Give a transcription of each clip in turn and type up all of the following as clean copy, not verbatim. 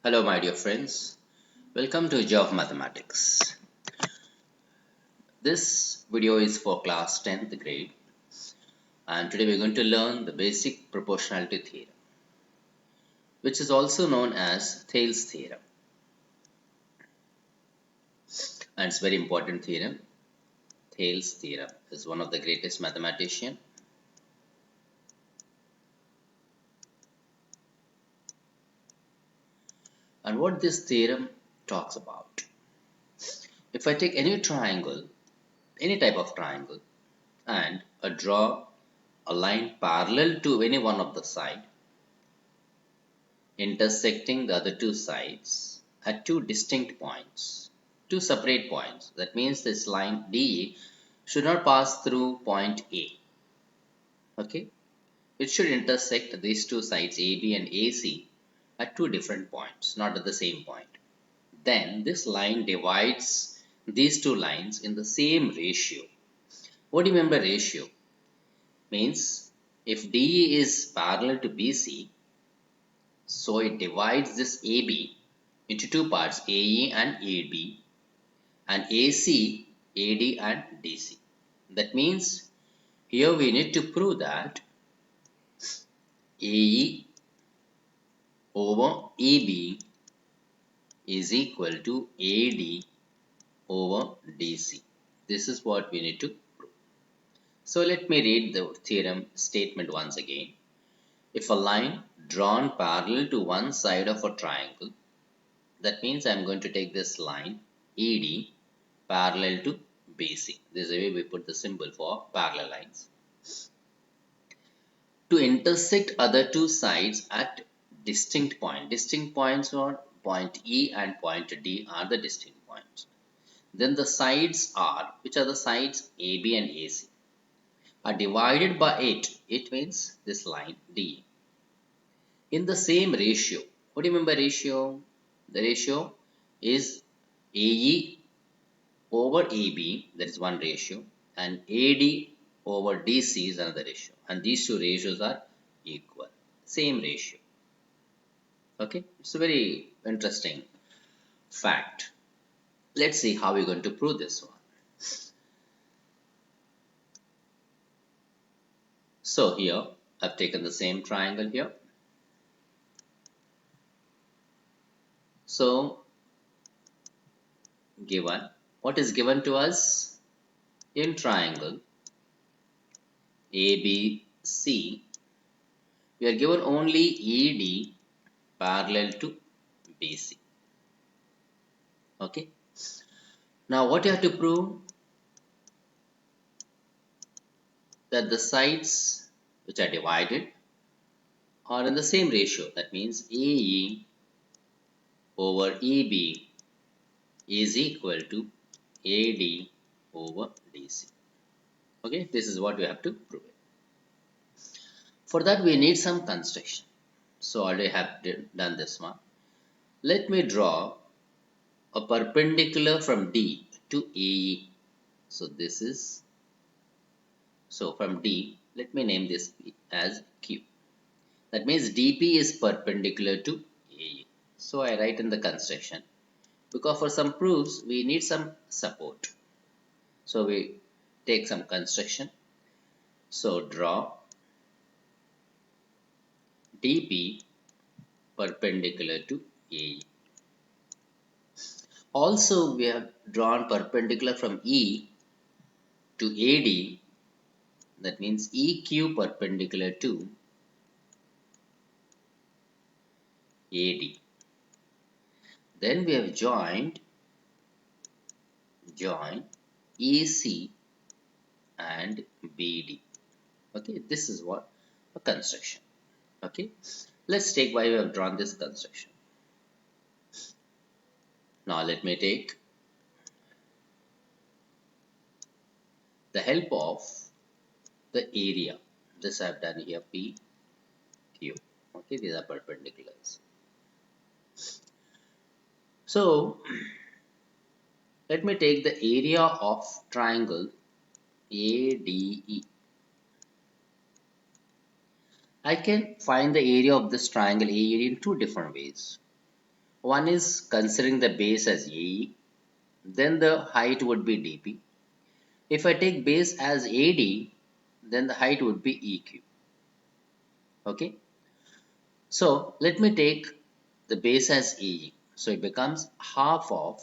Hello, my dear friends. Welcome to Job Mathematics. This video is for class 10th grade, and today we're going to learn the basic proportionality theorem, which is also known as Thales theorem. And it's a very important theorem. Thales theorem is one of the greatest mathematician. And what this theorem talks about. If I take any triangle, any type of triangle, and draw a line parallel to any one of the side, intersecting the other two sides at two distinct points, two separate points. That means this line DE should not pass through point A. Okay, it should intersect these two sides AB and AC at two different points, not at the same point. Then this line divides these two lines in the same ratio. What do you mean by ratio? Means if DE is parallel to BC, so it divides this AB into two parts, AE and AB, and AC, AD and DC. That means here we need to prove that AE over AB is equal to AD over DC. This is what we need to prove. So let me read the theorem statement once again. If a line drawn parallel to one side of a triangle, that means I am going to take this line ED parallel to BC. This is the way we put the symbol for parallel lines. To intersect other two sides at distinct points. Distinct points are point E and point D are the distinct points. Then the sides are, which are the sides AB and AC, are divided by 8. It means this line D. In the same ratio. What do you mean by ratio? The ratio is AE over AB, that is one ratio, and AD over DC is another ratio. And these two ratios are equal. Same ratio. Okay, it's a very interesting fact. Let's see how we're going to prove this one. So here, I've taken the same triangle here. So, given, what is given to us? In triangle ABC, we are given only ED parallel to BC. Okay. Now what you have to prove? That the sides which are divided are in the same ratio. That means AE over EB is equal to AD over DC. Okay, this is what we have to prove it. For that we need some construction. So already have done this one. Let me draw a perpendicular from D to AE. So this is, so from D, let me name this as Q. That means DP is perpendicular to AE. So I write in the construction. Because for some proofs, we need some support. So we take some construction. So draw DP perpendicular to AE. Also, we have drawn perpendicular from E to AD. That means EQ perpendicular to AD. Then we have joined EC and BD. Okay, this is what a construction. Okay, let's take why we have drawn this construction. Now let me take the help of the area. This I have done here, P, Q. Okay, these are perpendiculars. So let me take the area of triangle ADE. I can find the area of this triangle AED in two different ways. One is considering the base as AE, then the height would be DP. If I take base as AD, then the height would be EQ. Okay. So let me take the base as AE. So it becomes half of,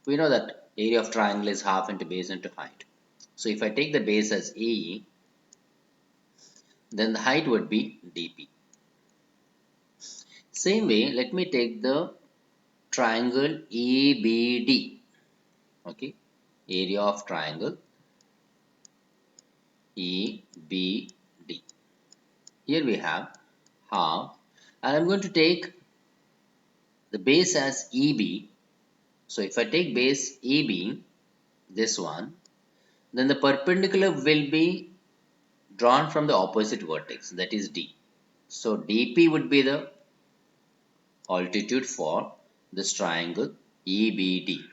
we know that area of triangle is half into base into height. So if I take the base as AE, then the height would be DP. Same way, let me take the triangle ABD. Okay, area of triangle ABD. Here we have half, and I'm going to take the base as EB. So if I take base EB, this one, then the perpendicular will be drawn from the opposite vertex, that is D. So DP would be the altitude for this triangle EBD.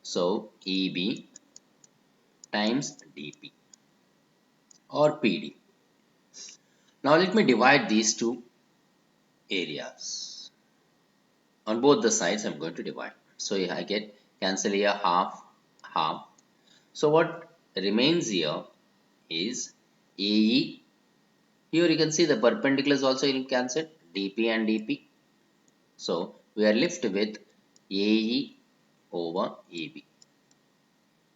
So EB times DP or PD. Now let me divide these two areas. On both the sides I'm going to divide. So I get cancel here half, half. So what remains here is AE. Here you can see the perpendiculars also will cancel, DP and DP. So we are left with AE over AB.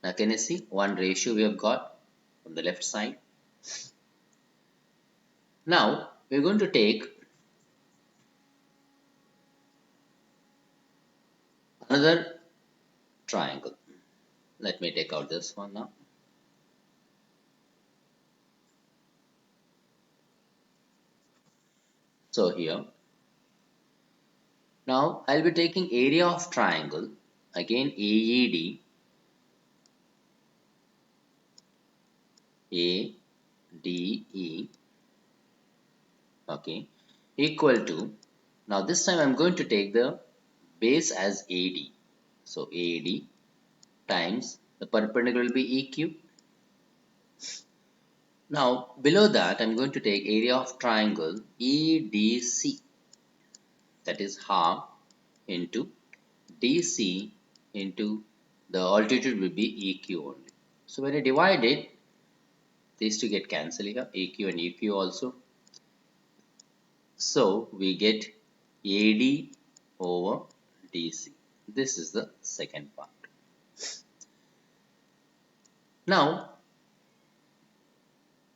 Now can you see one ratio we have got from the left side. Now we are going to take another triangle. Let me take out this one now. So here, now I'll be taking area of triangle, again AED, ADE, okay, equal to, now this time I'm going to take the base as AD. So AD times the perpendicular will be EQ. Now below that I'm going to take area of triangle EDC, that is half into DC into the altitude will be EQ only. So when I divide it, these two get cancelled here, AQ and EQ also. So we get AD over DC. This is the second part. Now,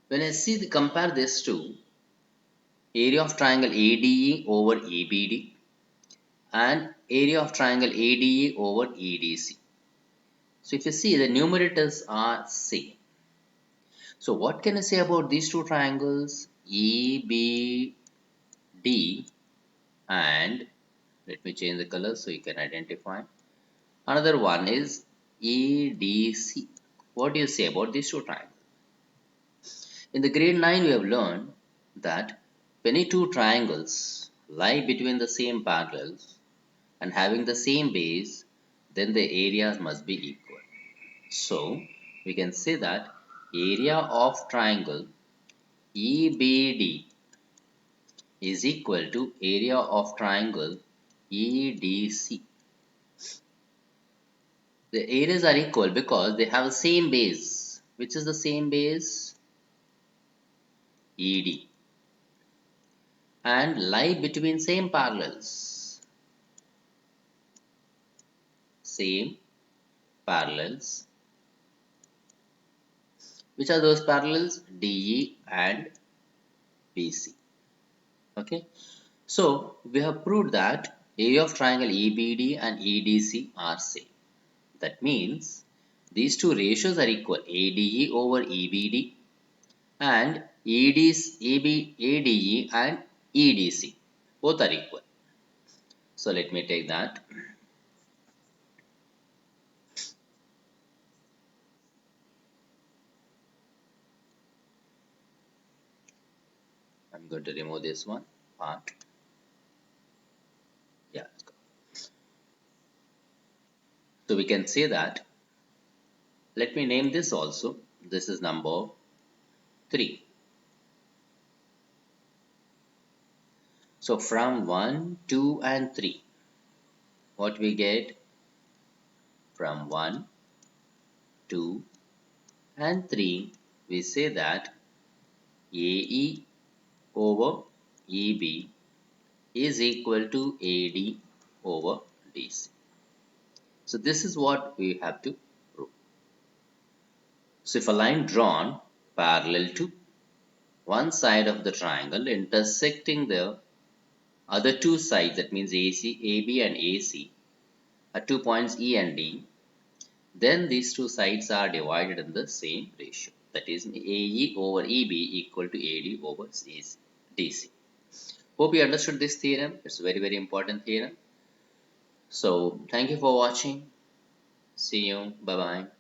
when I see the compare this to area of triangle ADE over ABD and area of triangle ADE over EDC. So if you see the numerators are same. So what can I say about these two triangles EBD and let me change the color so you can identify. Another one is EDC. What do you say about these two triangles? In the grade 9 we have learned that when any two triangles lie between the same parallels and having the same base, then the areas must be equal. So we can say that area of triangle EBD is equal to area of triangle EDC. The areas are equal because they have the same base. Which is the same base? ED. And lie between same parallels. Same parallels. Which are those parallels? DE and BC. Okay. So we have proved that area of triangle EBD and EDC are same. That means these two ratios are equal, ADE over EBD and ADE and EDC. Both are equal. So let me take that. I'm going to remove this one part. Yeah. So we can say that. Let me name this also. This is number 3. So from 1, 2 and 3. what we get from 1, 2 and 3, we say that AE over EB is equal to AD over DC. So this is what we have to prove. So if a line drawn parallel to one side of the triangle intersecting the other two sides, that means AB and AC, at 2 points E and D, then these two sides are divided in the same ratio. That is AE over EB equal to AD over DC. Hope you understood this theorem. It's a very, very important theorem. So thank you for watching. See you. Bye bye.